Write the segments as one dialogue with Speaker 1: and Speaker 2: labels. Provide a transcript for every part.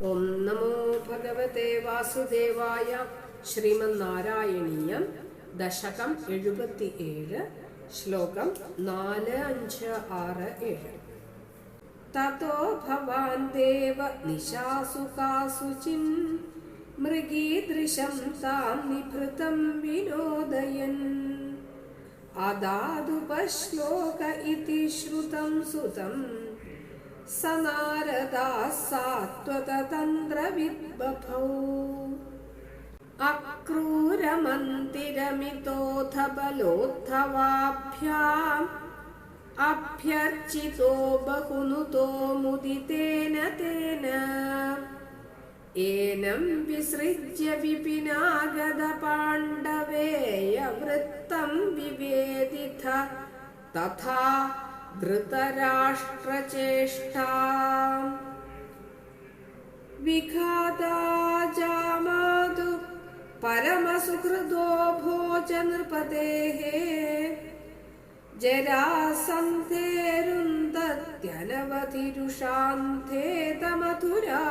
Speaker 1: ഓം നമോ ഭഗവതേ വാസുദേവായ. ശ്രീമന്നാരായണീയം ദശകം 77 ശ്ലോകം 4, 5, 6, 7. തതോ ഭവാൻ ദേവ നിശാസു കാസുചിൻ മൃഗീദൃശം താം നിഭൃതം വിനോദയൻ അദാദുപശ്ലോക ഇതി ശ്രുതം സുതം സ നാരദാ സാത്വതതന്ത്രവിദ്ബഭൗ അക്രൂരമന്തിരമിതോഥ ബലോദ്ധവാഭ്യാം അഭ്യർച്ചിതോ ബഹുനുതോ മുദിതേന തേന ഏനം വിസൃജ്യ വിപിനാഗത പാണ്ഡവേയ വൃത്തം വിവേദിത തഥാ ധൃതരാഷ്ട്രചേഷ്ടാ വിഘാതാ ജാമാതു പരമസുഹൃദോ ഭോജ നൃപതേഃ ജരാസന്ധേരുന്ദത്യനവധിരുഷാന്ധേത മധുരാ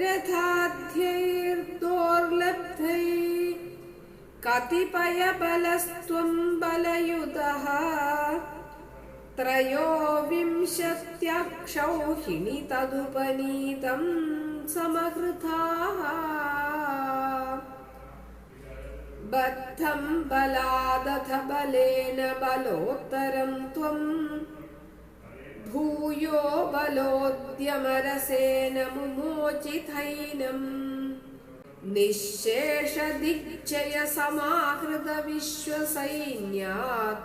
Speaker 1: രഥാധ്യൈർദോർലബ്ധൈ കതിപയബലസ്ത്വം ബലയുതഃ ത്രയോവിംശത്യക്ഷൗഹിണി തദുപനീതം സമഹൃതാഃ ബദ്ധം ബലാദഥ ബലേന ബലോത്തരം ത്വം ഭൂയോ ബലോദ്യമരസേന മുമോചിതൈനം നിശേഷദിഗ്ജയ സമാഹൃത വിശ്വസൈന്യാത്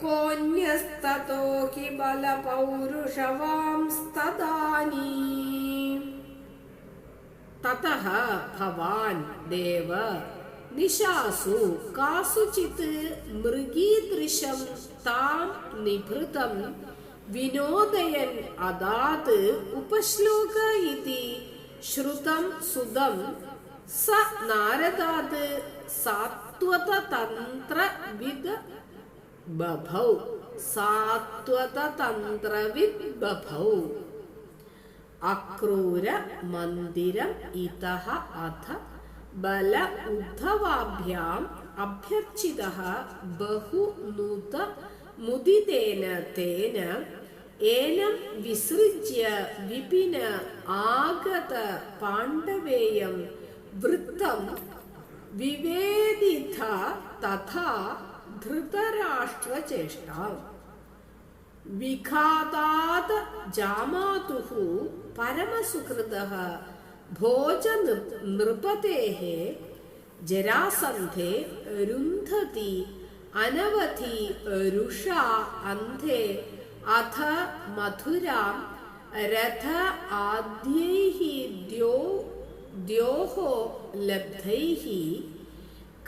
Speaker 1: കോന്യസ്തതോ ഹി ബലപൗരുഷവാംസ്തദാനീം. തതഃ ഭവാൻ ദേവ നിശാസു കാസുചിത് മൃഗീദൃശം താം നിഭൃതം വിനോദയൻ അദാത് ഉപശ്ലോക ഇതി ശ്രുതം സുതം സ നാരദാത് സാത്വതതന്ത്രവിദ് ബഭൗ സാത്വതതന്ത്രവിദ് ബഭൗ അക്രൂര മന്ദിരം ഇതഃ അഥ ബല ഉദ്ധവാഭ്യാം അഭ്യർച്ചിതഃ ബഹുനുത മുദിതേന തേന ഏനം വിസൃജ്യ വിപിന ആഗത പാണ്ഡവേയം വൃത്തം വിവേദിത തഥാ ധൃതരാഷ്ട്രചേഷ്ടാ വിഘാതാത് ജാമാതുഃ പരമസുഹൃദഃ ഭോജ നൃപതേഃ ജരാസന്ധേ രുന്ധതി അനവധി രുഷാ അന്ധേ അഥ മധുരാം രഥ ആദ്യൈഃ ദ്യോഃ ലബ്ധൈഃ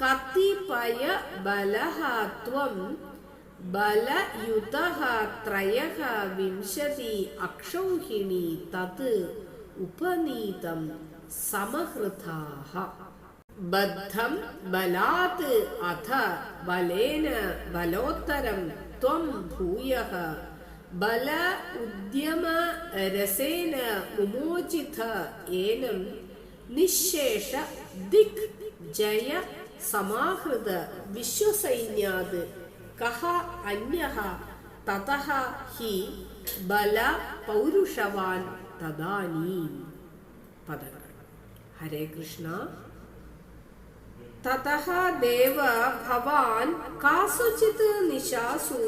Speaker 1: കതിപയ ബലഃ ത്വം ബലയുതഃ ത്രയഃ വിംശതി അക്ഷൗഹിണി തത് ഉപനീതം സമഹൃതാഃ ബദ്ധം ബലാത് അഥ ബലേന ബലോത്തരം ത്വം ഭൂയഃ ബല ഉദ്യമ രസേന മുമോചിത ഏനം നിശേഷ ദിക് ജയ സമാഹൃത വിശ്വസൈന്യാത് കഹ അന്യഃ തതഃ ഹി ബല പൗരുഷവാൻ തദാനീം. പദങ്ങൾ. ഹരേ കൃഷ്ണ. തതഃ ദേവ ഭവാൻ കാസുചിത് നിശാസു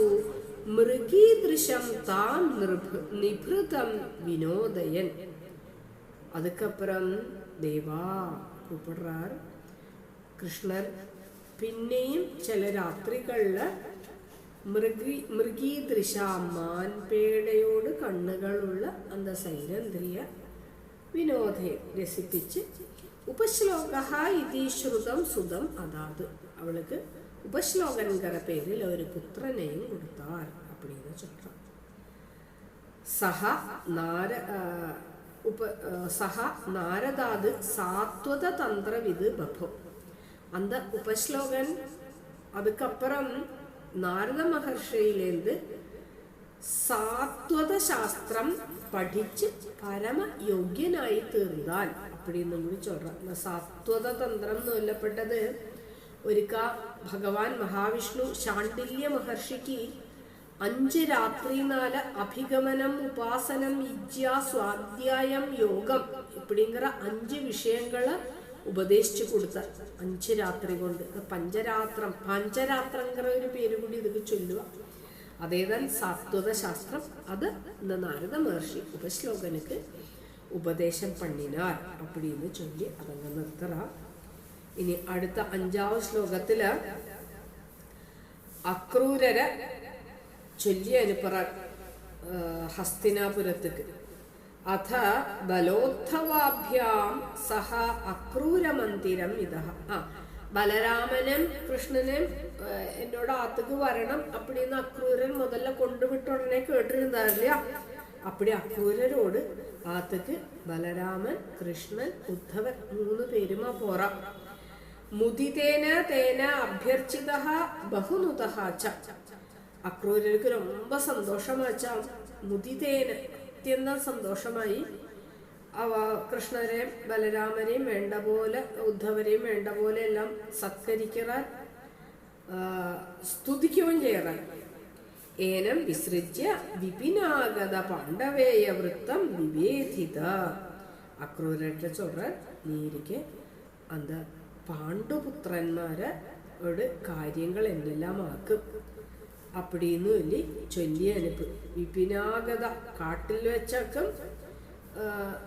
Speaker 1: മൃഗീദൃശം താം നിഭൃതം വിനോദയൻ. அதுக்கப்புறம் தேவா கூப்பிடுறார் கிருஷ்ணர். പിന്നെയും ചില രാത്രികളില് മൃഗീദൃശാമാൻപേടയോട് കണ്ണുകളുള്ള അന്ത സൈരന്ദ്രിയ വിനോദയെ രസിപ്പിച്ച് ഉപശ്ലോകഃ ഇതി ശ്രുതം സുതം അതാത് അവൾക്ക് ഉപശ്ലോകൻകര പേരിൽ ഒരു പുത്രനെയും കൊടുത്താർ அப்படின்னு சொல்றார். സഹ നാരദാത് സാത്വത തന്ത്രവിത് ബഭോ. அந்த உபஸ்லோகன் அதுக்கப்புறம் நாரத மகர்ஷியிலேருந்து சாத்வத சாஸ்திரம் പഠിച്ച് പരമയോഗ്യനായി തീർന്നാൽ അപ്പടിന്നും കൂടി ചൊല്ലുക. സാത്വത തന്ത്രം എന്ന് കൊല്ലപ്പെട്ടത് ഒരിക്ക ഭഗവാൻ മഹാവിഷ്ണു ശാണ്ഡില്യ മഹർഷിക്ക് 5 രാത്രി 4 അഭിഗമനം, ഉപാസനം, വിദ്യ, സ്വാധ്യായം, യോഗം ഇപ്പടിங்கிற 5 விஷயங்களை ഉപദേശിച്ചു കൊടുത്ത 5 രാത്രി കൊണ്ട്. പഞ്ചരാത്രங்கிற ഒരു പേര് കൂടി ഇതൊക്കെ ചൊല്ലുക. അതേതാണ് സാത്വത ശാസ്ത്രം. അത് இந்த നാരദ മഹർഷി ഉപശ്ലോകനുക്ക് ഉപദേശം പണ്ണിനാർ அப்படின்னு ചൊല്ലി അതങ്ങ് നിർത്തറ. ഇനി അടുത്ത 5ാം ശ്ലോകത്തില് അക്രൂരരെ ചൊല്ലി അനുപ്പറ ഹസ്തിനാപുരത്തേക്ക്. അഥ ബലോത്ഥവാഭ്യാം സഹ അക്രൂരമന്ദിരം ഇതഃ. ബലരാമനും കൃഷ്ണനും എന്നോട് ആത്തുക്ക് വരണം அப்படின்னு അക്രൂരൻ മുതല കൊണ്ടുവിട്ട ഉടനെ കേട്ടിരുന്നില്ല. അപ്പടി അക്രൂരരോട് ആത്തുക്ക് ബലരാമൻ, കൃഷ്ണൻ, ഉദ്ധവൻ 3 പേരുമാ പോറ. മുദിതേന തേന അഭ്യർച്ചിത ബഹുനുതഃ ച. അക്രൂരർക്ക് ரொம்ப സന്തോഷമാച്ചാ. മുദിതേന അത്യന്തം സന്തോഷമായി. കൃഷ്ണരെയും ബലരാമരെയും വേണ്ട പോലെ, ഉദ്ധവരെയും വേണ്ട പോലെ എല്ലാം സത്കരിക്കാൻ സ്തുതിക്കുകയും ചെയ്യാൻ. ഏനം വിസൃജ്യ വിപിനാഗത പാണ്ഡവേയ വൃത്തം വിവേദിത. അക്രൂരരുടെ ചൊല്ற നീരിക്ക് അന്ത പാണ്ഡുപുത്രന്മാരോട് കാര്യങ്ങൾ എന്തെല്ലാം ആക്കും அப்படின்னு ചൊല്ലി അനുപ്പ്. വിപിനാഗത കാട്ടിൽ വെച്ചക്കും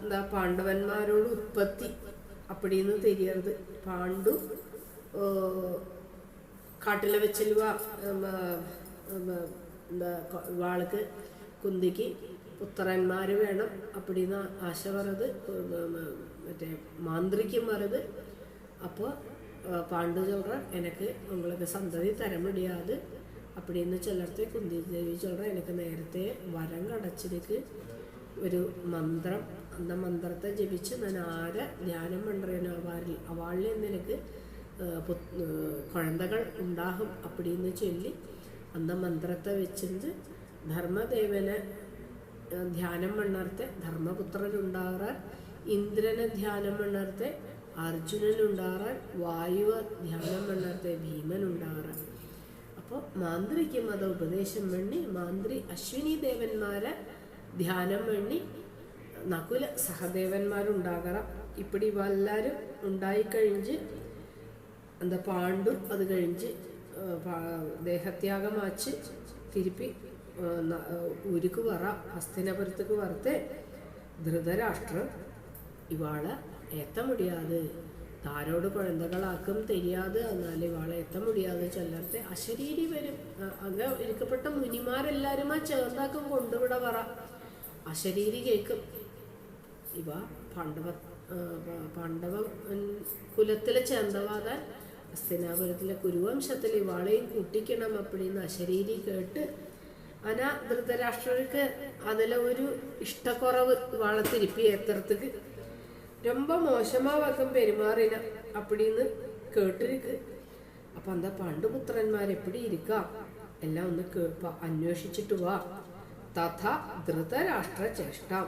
Speaker 1: എന്താ പാണ്ഡവന്മാരോട് ഉത്പത്തി அப்படின்னு തെരിയരുത്. പാണ്ഡു കാട്ടിലെ വെച്ചല്ലുവ എന്താ വാൾക്ക് കുന്തിക്ക് പുത്രന്മാര് വേണം அப்படின்னு ആശ പറത്. മറ്റേ മാന്ത്രിക്കും പറത്. അപ്പോൾ പാണ്ഡു ചൊല്ற എനിക്ക് உங்களுக்கு സന്തതി തര മുടിയാതെ அப்படின்னு ചിലർത്തെ കുന്തി ദേവി ചൊല്ற എനിക്ക് നേരത്തെ വരം കടച്ചിലേക്ക് ഒരു മന്ത്രം, அந்த മന്ത്രത്തെ ജപിച്ച് ഞാൻ ആരെ ധ്യാനം പண்றேனோ അവളിൽ നിനക്ക് കുഴന്തകൾ ഉണ്ടാകും அப்படின்னு சொல்லி அந்த மந்திரத்தை வச்சிருந்து ധർമ്മദേവനെ ധ്യാനം പണ്ണർത്തെ ധർമ്മപുത്രനുണ്ടാകാൻ, ഇന്ദ്രനെ ധ്യാനം പണ്ണർത്തെ അർജുനനുണ്ടാകാൻ, വായുവ ധ്യാനം പണ്ണർത്തെ ഭീമനുണ്ടാകാൻ. അപ്പോൾ മാന്ത്രിക്കും അത് ഉപദേശം വേണ്ടി മാന്ത്രി അശ്വിനി ദേവന്മാരെ ധ്യാനം വേണ്ടി നകുല സഹദേവന്മാരുണ്ടാകണം. ഇപ്പടി എല്ലാവരും ഉണ്ടായിക്കഴിഞ്ഞ് എന്താ പാണ്ഡു അത് കഴിഞ്ഞ് ദേഹത്യാഗമാച്ച് തിരുപ്പി ഊരുക്ക് വറ ഹസ്തിനപുരത്തേക്ക് വരത്തെ ധൃതരാഷ്ട്രർ ഇവാളെ ഏത്ത മുടിയാതെ താരോട് കുഴന്തകളാക്കും தெரியாது, എന്നാലും ഇവാളെ ഏത്ത മുടിയാതെ ചെല്ലത്തെ അശരീരി വരും. അങ്ങ് ഇരിക്കപ്പെട്ട മുനിമാരെല്ലാരും ആ ചേർന്നാക്കും കൊണ്ടുവിട പറ. അശരീരി കേൾക്കും. ഇവ പാണ്ഡവ കുലത്തിലെ ചേർന്നവാതാൻ ഹസ്തിനാപുരത്തിലെ കുരുവംശത്തിൽ ഇവാളെയും കൂട്ടിക്കണം அப்படின்னு അശരീരി കേട്ട് അനാ ധൃതരാഷ്ട്രർക്ക് അതിലെ ഒരു ഇഷ്ടക്കുറവ് ഇവാളെ തിരുപ്പി ഏത്തറത്തുക്ക് ரொம்ப மோசமா வக்கம் பெருமாறின அப்படின்னு കേട്ടിരിക്ക്. അപ്പൊ എന്താ പാണ്ഡുപുത്രന്മാർ എപ്പടി ഇരിക്കാം എല്ലാം ഒന്ന് അന്വേഷിച്ചിട്ട് വാ. തഥ ധൃതരാഷ്ട്ര ചേഷ്ടാം.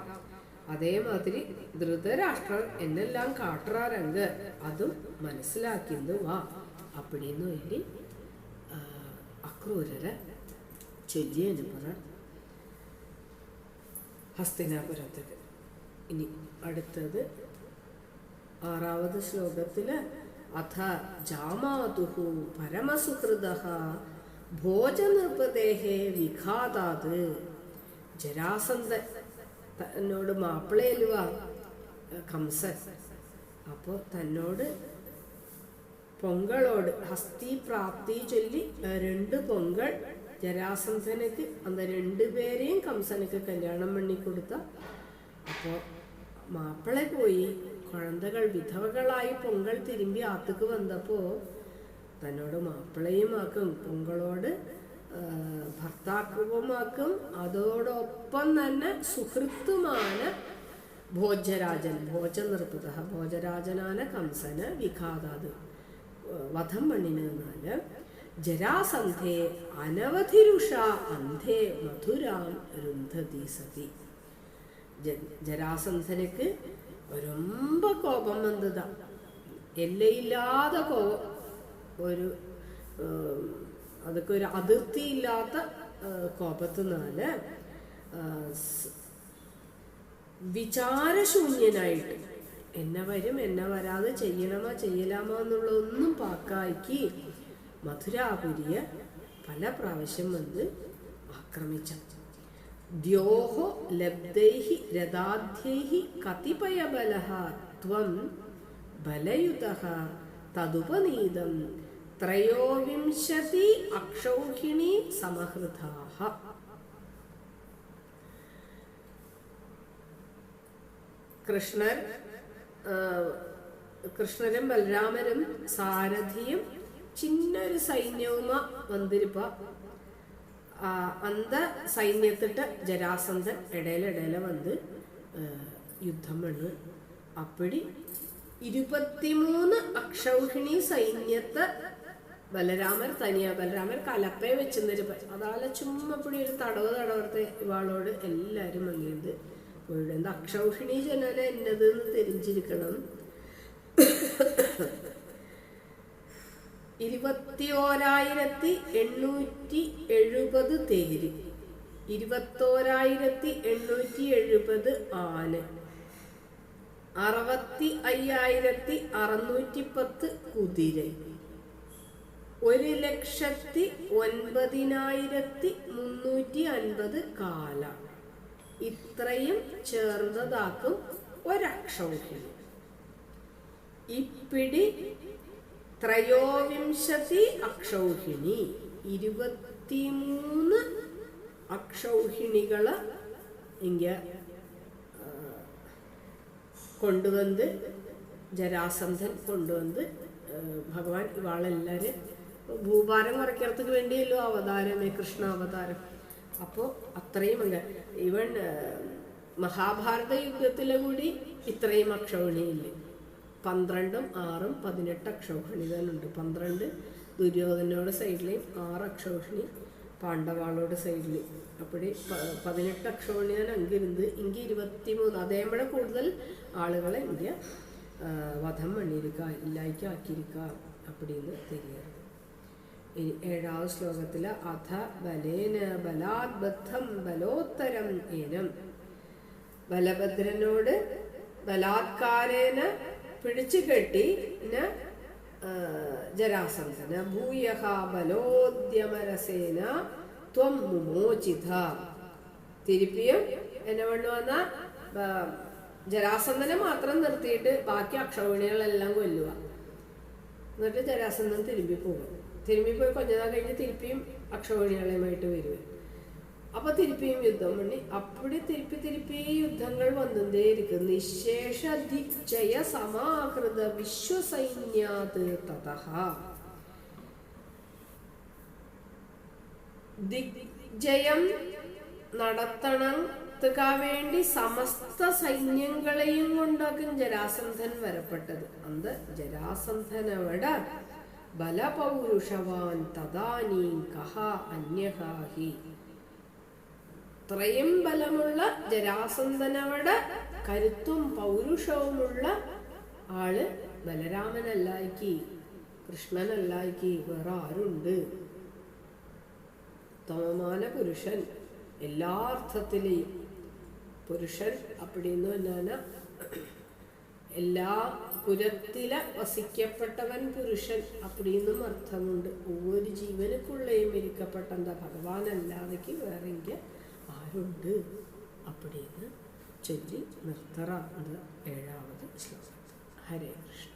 Speaker 1: അതേമാതിരി ധൃതരാഷ്ട്രർ എന്നെല്ലാം കാട്ടുറാരങ്ക് അതും മനസ്സിലാക്കിയത് വാ அப்படின்னு വേണ്ടി അക്രൂരരെ ചൊല്ലിയെന്ന് പറ ഹസ്തിനാപുരത്തേക്ക്. ഇനി അടുത്തത് 6ാമത് ശ്ലോകത്തില് അഥ ജാമാതുഹു പരമസുഹൃദഃ ഭോജനൃപദേഹേ വിഘാതാത്. ജരാസന്ധൻ തന്നോട് മാപ്പിളയല്ലുവ കംസൻ. അപ്പോൾ തന്നോട് പൊങ്കളോട് ഹസ്തി പ്രാപ്തി ചൊല്ലി 2 പൊങ്കൾ ജരാസന്ധനക്ക് அந்த 2 പേരെയും കംസനക്ക് കല്യാണം പണി കൊടുത്ത. അപ്പോൾ മാപ്പിള പോയി കുഴന്തകൾ വിധവകളായി പൊങ്കൾ തിരുമ്പി ആത്തുക്ക് വന്നപ്പോൾ തന്നോട് മാപ്പിളയുമാക്കും പൊങ്കളോട് ഭർത്താക്കുമാക്കും. അതോടൊപ്പം തന്നെ സുഹൃത്തുമാണ് ഭോജരാജൻ. ഭോജനൃപത ഭോജരാജനാണ് കംസന് വിഘാതാത് വധം പണിനെന്നാല് ജരാസന്ധേ അനവധിരുഷ അന്ധേ മധുരാം രുന്ധതി സതി. ஜராசந்தனுக்கு ரொம்ப கோபம் வந்ததான், எல்லையில்லாத கோபம். ഒരു അതൊക്കെ ഒരു അതിർത്തിയില്ലാത്ത കോപത്തിനാല് വിചാരശൂന്യനായിട്ട് എന്നെ വരും എന്നെ വരാതെ ചെയ്യണമോ ചെയ്യലാമോ എന്നുള്ളതൊന്നും പാക്കാക്കി മധുരാപുരിയെ പല പ്രാവശ്യം വന്ന് ആക്രമിച്ച. ദ്യോഹോ ലബ്ധൈഹി രഥാധ്യൈഹി കതിപയബലഃ ത്വം ബലയുതഃ തദുപനീതം ത്രയോവിംശതി അക്ഷൗഹിണി സമഹൃതാഃ. കൃഷ്ണനും ബലരാമനും സാരഥിയും ചിന്നൊരു സൈന്യവുമാ വന്നിരിപ്പ. അന്ത സൈന്യത്തിട്ട് ജരാസന്ധൻ ഇടയിലിടയില വന്ന് യുദ്ധം പണ്. അപ്പടി 23 അക്ഷൗഹിണി സൈന്യത്തെ ബലരാമർ തനിയാ. ബലരാമർ കലപ്പയെ വെച്ചിരുന്നൊരു അതാലെ ചുമ്മപ്പടി ഒരു തടവത്തെ ഇവാളോട് എല്ലാരും അങ്ങേത് എന്താ അക്ഷൗഹിണി ജനന എന്നത് തെരിഞ്ഞിരിക്കണം. 21,870 തേര്, 21,870 ആന, 65,610 കുതിര, 1,09,350 കാല. ഇത്രയും ചേർന്നതാക്കും ഒരക്ഷൗഹിണി. ഇപ്പിടി ത്രയോവിംശതി അക്ഷൗഹിണി, 23 അക്ഷൗഹിണികളെ ഇങ്ങ കൊണ്ടുവന്ന് ജരാസന്ധൻ കൊണ്ടുവന്ന് ഭഗവാൻ ഇവാളെല്ലാരും ഭൂഭാരം കുറയ്க்கிறதுக்கு വേണ്ടിയല്ലോ അവതാരമേ കൃഷ്ണ അവതാരം. അപ്പോൾ അത്രയും ഇവൻ മഹാഭാരത യുദ്ധത്തിലെ കൂടി ഇത്രയും അക്ഷൗഹിണിയില്ലേ. 12ഉം 6ഉം 18 അക്ഷൗഹിണി തന്നുണ്ട്. 12 ദുര്യോധനോട് സൈഡിലെയും 6 അക്ഷൗഹിണി പാണ്ഡവാളോട് സൈഡിലെയും. അപ്പടി 18 അക്ഷൗഹിണി തന്നെ അങ്കിരുന്ന് ഇങ്ങി 23 അതേപോലെ കൂടുതൽ ആളുകളെ ഇന്ത്യ വധം പണിയിരിക്ക ഇല്ലായ്ക്ക് ആക്കിയിരിക്ക അപ്പടിന്ന് தெரியாது. 7ാவது ശ്ലോകത്തില് അഥ ബലേന ബലാത് ബദ്ധം ബലോത്തരം ഏനം. ബലഭദ്രനോട് ബലാത്കാരേന പിടിച്ചു കെട്ടി ജരാസന്ധന ഭൂയഃ ബലോദ്യമരസേന ത്വം മുമോചിത. തിരുപ്പിയും എന്നെ വേണ്ടുവന്ന ജരാസന്ധനെ മാത്രം നിർത്തിയിട്ട് ബാക്കി അക്ഷൗഹിണികളെല്ലാം കൊല്ലുക. എന്നിട്ട് ജരാസന്ധൻ തിരുമ്പിപ്പോകും. തിരുമ്പിപ്പോയി കൊഞ്ഞതാ കഴിഞ്ഞ് തിരുപ്പിയും അക്ഷൗഹിണികളുമായിട്ട് വരുക. അപ്പൊ തിരുപ്പിയും യുദ്ധം പണി. അപ്പടി തിരുപ്പി യുദ്ധങ്ങൾ വന്നേയിരിക്കും. നിശേഷ ദിഗ്ജയ സമാഹൃത വിശ്വസൈന്യാത് തതഃ. ദിഗ്ജയം നടത്തണത്തുക വേണ്ടി സമസ്ത സൈന്യങ്ങളെയും കൊണ്ടാക്കും ജരാസന്ധൻ വരപ്പെട്ടത്. അന്ത് ജരാസന്ധനവിടെ ബലപൗരുഷവാൻ തദാനീ കഹ അന്യഹി. ഇത്രയും ബലമുള്ള ജരാസന്ധനവിടെ കരുത്തും പൗരുഷവുമുള്ള ആള് ബലരാമനല്ലായിക്ക്, കൃഷ്ണനല്ലായിക്ക് വേറെ ആരുണ്ട്? തമമാന പുരുഷൻ, എല്ലാ അർത്ഥത്തിലെയും പുരുഷൻ അപ്പടിന്ന് എന്നാണ് എല്ലാ പുരത്തിലെ വസിക്കപ്പെട്ടവൻ പുരുഷൻ അപ്പടിന്നും അർത്ഥമുണ്ട്. ഒവ്വൊരു ജീവനുക്കുള്ളയും ഇരിക്കപ്പെട്ട എന്താ ഭഗവാനല്ലാതേക്ക് വേറെ ആരുണ്ട് അപ്പടിന്ന് ചൊല്ലി നിർത്തറ. 7ാவது ശ്ലോകം. ഹരേ കൃഷ്ണ.